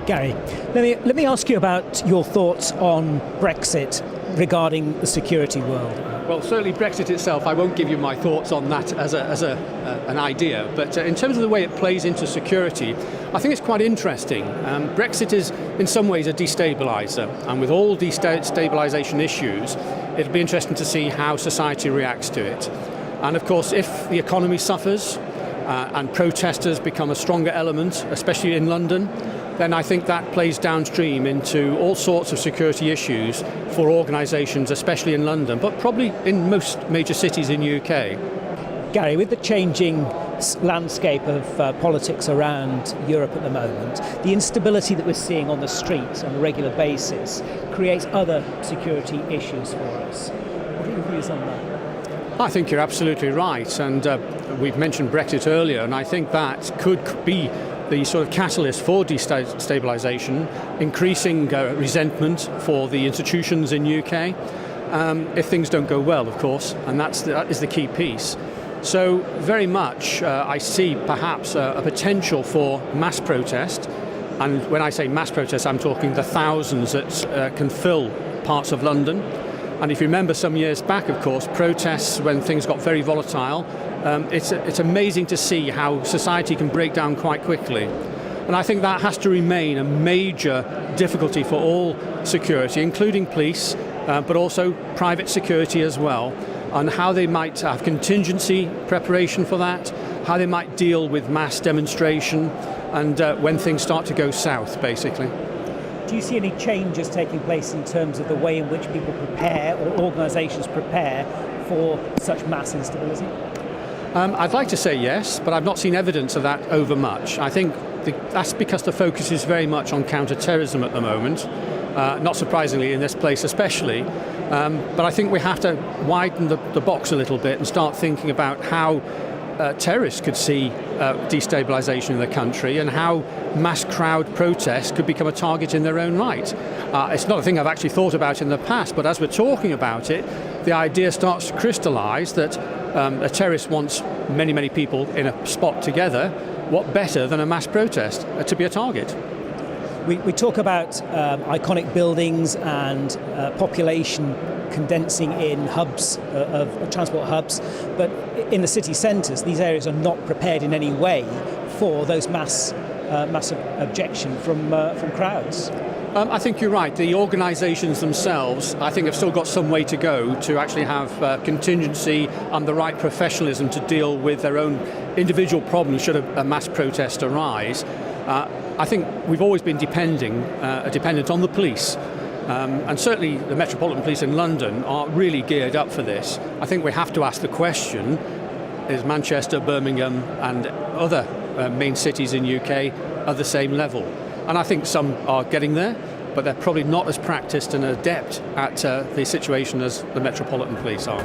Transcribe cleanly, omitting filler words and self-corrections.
Garry, let me ask you about your thoughts on Brexit regarding the security world. Well, certainly Brexit itself, I won't give you my thoughts on that as an idea, but in terms of the way it plays into security, I think it's quite interesting. Brexit is in some ways a destabiliser, and with all destabilisation issues, it'll be interesting to see how society reacts to it. And of course, if the economy suffers and protesters become a stronger element, especially in London, then I think that plays downstream into all sorts of security issues for organisations, especially in London, but probably in most major cities in the UK. Garry, with the changing landscape of politics around Europe at the moment, the instability that we're seeing on the streets on a regular basis creates other security issues for us. What are your views on that? I think you're absolutely right, and we've mentioned Brexit earlier, and I think that could be the sort of catalyst for destabilisation, increasing resentment for the institutions in UK, if things don't go well, of course, and that is the key piece. So very much I see perhaps a potential for mass protest, and when I say mass protest, I'm talking the thousands that can fill parts of London. And if you remember some years back, of course, protests when things got very volatile, it's amazing to see how society can break down quite quickly. And I think that has to remain a major difficulty for all security, including police, but also private security as well, on how they might have contingency preparation for that, how they might deal with mass demonstration, and when things start to go south, basically. Do you see any changes taking place in terms of the way in which people prepare or organisations prepare for such mass instability? I'd like to say yes, but I've not seen evidence of that over much. I think that's because the focus is very much on counter-terrorism at the moment, not surprisingly in this place especially. But I think we have to widen the box a little bit and start thinking about how terrorists could see destabilisation in the country and how mass crowd protests could become a target in their own right. It's not a thing I've actually thought about in the past, but as we're talking about it, the idea starts to crystallise that a terrorist wants many, many people in a spot together. What better than a mass protest to be a target? We talk about iconic buildings and population condensing in hubs of transport hubs, but in the city centres, these areas are not prepared in any way for those massive objection from crowds. I think you're right. The organisations themselves, I think, have still got some way to go to actually have contingency and the right professionalism to deal with their own individual problems should a mass protest arise. I think we've always been dependent on the police. And certainly the Metropolitan Police in London are really geared up for this. I think we have to ask the question, is Manchester, Birmingham and other main cities in UK at the same level? And I think some are getting there, but they're probably not as practiced and adept at the situation as the Metropolitan Police are.